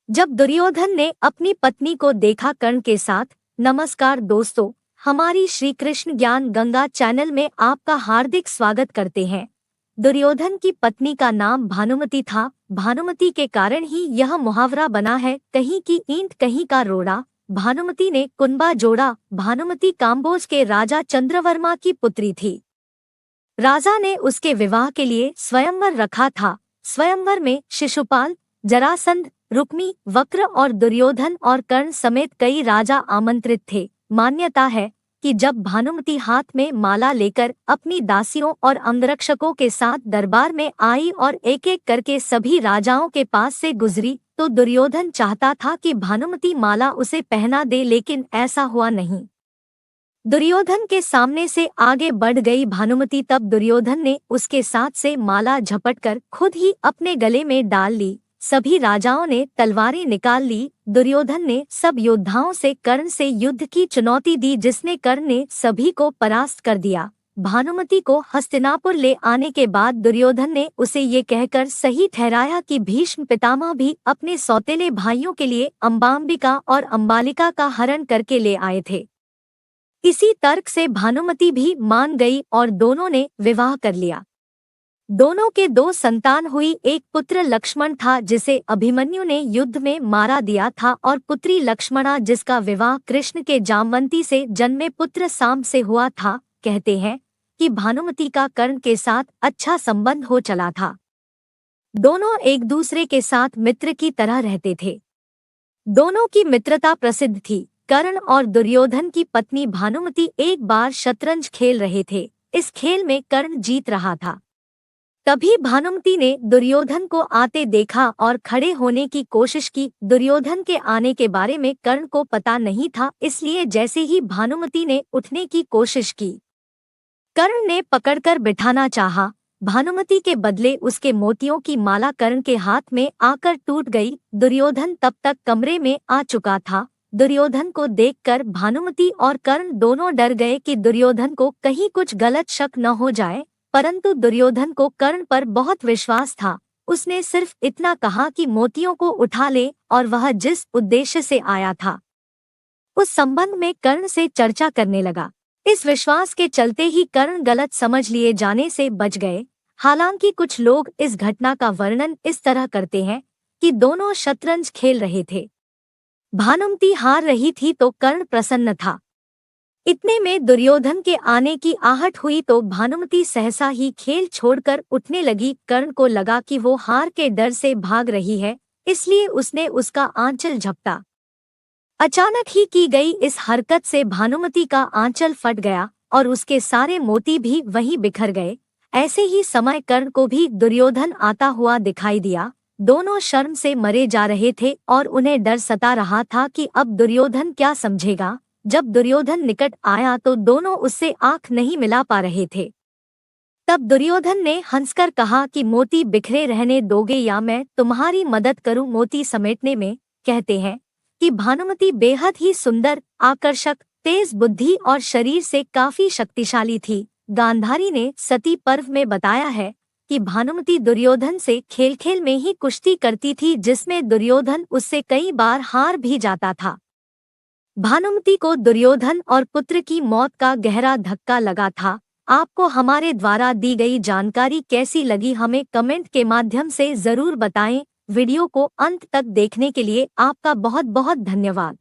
जब दुर्योधन ने अपनी पत्नी को देखा कर्ण के साथ। नमस्कार दोस्तों, हमारी श्री कृष्ण ज्ञान गंगा चैनल में आपका हार्दिक स्वागत करते हैं। दुर्योधन की पत्नी का नाम भानुमति था। भानुमति के कारण ही यह मुहावरा बना है, कहीं की ईंट कहीं का रोड़ा। भानुमति ने कुनबा जोड़ा। भानुमति काम्बोज के राजा चंद्रवर्मा की पुत्री थी। राजा ने उसके विवाह के लिए स्वयंवर रखा था। स्वयंवर में शिशुपाल, जरासंध, रुक्मी, वक्र और दुर्योधन और कर्ण समेत कई राजा आमंत्रित थे। मान्यता है कि जब भानुमति हाथ में माला लेकर अपनी दासियों और अंगरक्षकों के साथ दरबार में आई और एक एक करके सभी राजाओं के पास से गुजरी, तो दुर्योधन चाहता था कि भानुमति माला उसे पहना दे, लेकिन ऐसा हुआ नहीं। दुर्योधन के सामने से आगे बढ़ गई भानुमति। तब दुर्योधन ने उसके साथ से माला झपटकर खुद ही अपने गले में डाल ली। सभी राजाओं ने तलवारें निकाल ली। दुर्योधन ने सब योद्धाओं से कर्ण से युद्ध की चुनौती दी, जिसने कर्ण ने सभी को परास्त कर दिया। भानुमति को हस्तिनापुर ले आने के बाद दुर्योधन ने उसे ये कहकर सही ठहराया कि भीष्म पितामह भी अपने सौतेले भाइयों के लिए अंबाम्बिका और अंबालिका का हरण करके ले आए थे। इसी तर्क से भानुमति भी मान गई और दोनों ने विवाह कर लिया। दोनों के 2 संतान हुई। एक पुत्र लक्ष्मण था, जिसे अभिमन्यु ने युद्ध में मारा दिया था, और पुत्री लक्ष्मणा, जिसका विवाह कृष्ण के जामवंती से जन्मे पुत्र साम से हुआ था। कहते हैं कि भानुमति का कर्ण के साथ अच्छा संबंध हो चला था। दोनों एक दूसरे के साथ मित्र की तरह रहते थे। दोनों की मित्रता प्रसिद्ध थी। कर्ण और दुर्योधन की पत्नी भानुमति एक बार शतरंज खेल रहे थे। इस खेल में कर्ण जीत रहा था। तभी भानुमति ने दुर्योधन को आते देखा और खड़े होने की कोशिश की। दुर्योधन के आने के बारे में कर्ण को पता नहीं था, इसलिए जैसे ही भानुमति ने उठने की कोशिश की, कर्ण ने पकड़कर बिठाना चाहा। भानुमति के बदले उसके मोतियों की माला कर्ण के हाथ में आकर टूट गई। दुर्योधन तब तक कमरे में आ चुका था। दुर्योधन को देखकर भानुमति और कर्ण दोनों डर गए कि दुर्योधन को कहीं कुछ गलत शक न हो जाए, परंतु दुर्योधन को कर्ण पर बहुत विश्वास था। उसने सिर्फ इतना कहा कि मोतियों को उठा ले, और वह जिस उद्देश्य से आया था उस संबंध में कर्ण से चर्चा करने लगा। इस विश्वास के चलते ही कर्ण गलत समझ लिए जाने से बच गए। हालांकि कुछ लोग इस घटना का वर्णन इस तरह करते हैं कि दोनों शतरंज खेल रहे थे। भानुमति हार रही थी तो कर्ण प्रसन्न था। इतने में दुर्योधन के आने की आहट हुई तो भानुमति सहसा ही खेल छोड़कर उठने लगी। कर्ण को लगा कि वो हार के डर से भाग रही है, इसलिए उसने उसका आंचल झपटा। अचानक ही की गई इस हरकत से भानुमति का आंचल फट गया और उसके सारे मोती भी वहीं बिखर गए। ऐसे ही समय कर्ण को भी दुर्योधन आता हुआ दिखाई दिया। दोनों शर्म से मरे जा रहे थे और उन्हें डर सता रहा था कि अब दुर्योधन क्या समझेगा। जब दुर्योधन निकट आया तो दोनों उससे आंख नहीं मिला पा रहे थे। तब दुर्योधन ने हंसकर कहा कि मोती बिखरे रहने दोगे या मैं तुम्हारी मदद करूं मोती समेटने में। कहते हैं कि भानुमति बेहद ही सुंदर, आकर्षक, तेज बुद्धि और शरीर से काफी शक्तिशाली थी। गांधारी ने सती पर्व में बताया है कि भानुमति दुर्योधन से खेल खेल में ही कुश्ती करती थी, जिसमें दुर्योधन उससे कई बार हार भी जाता था। भानुमति को दुर्योधन और पुत्र की मौत का गहरा धक्का लगा था। आपको हमारे द्वारा दी गई जानकारी कैसी लगी, हमें कमेंट के माध्यम से जरूर बताएं। वीडियो को अंत तक देखने के लिए आपका बहुत बहुत धन्यवाद।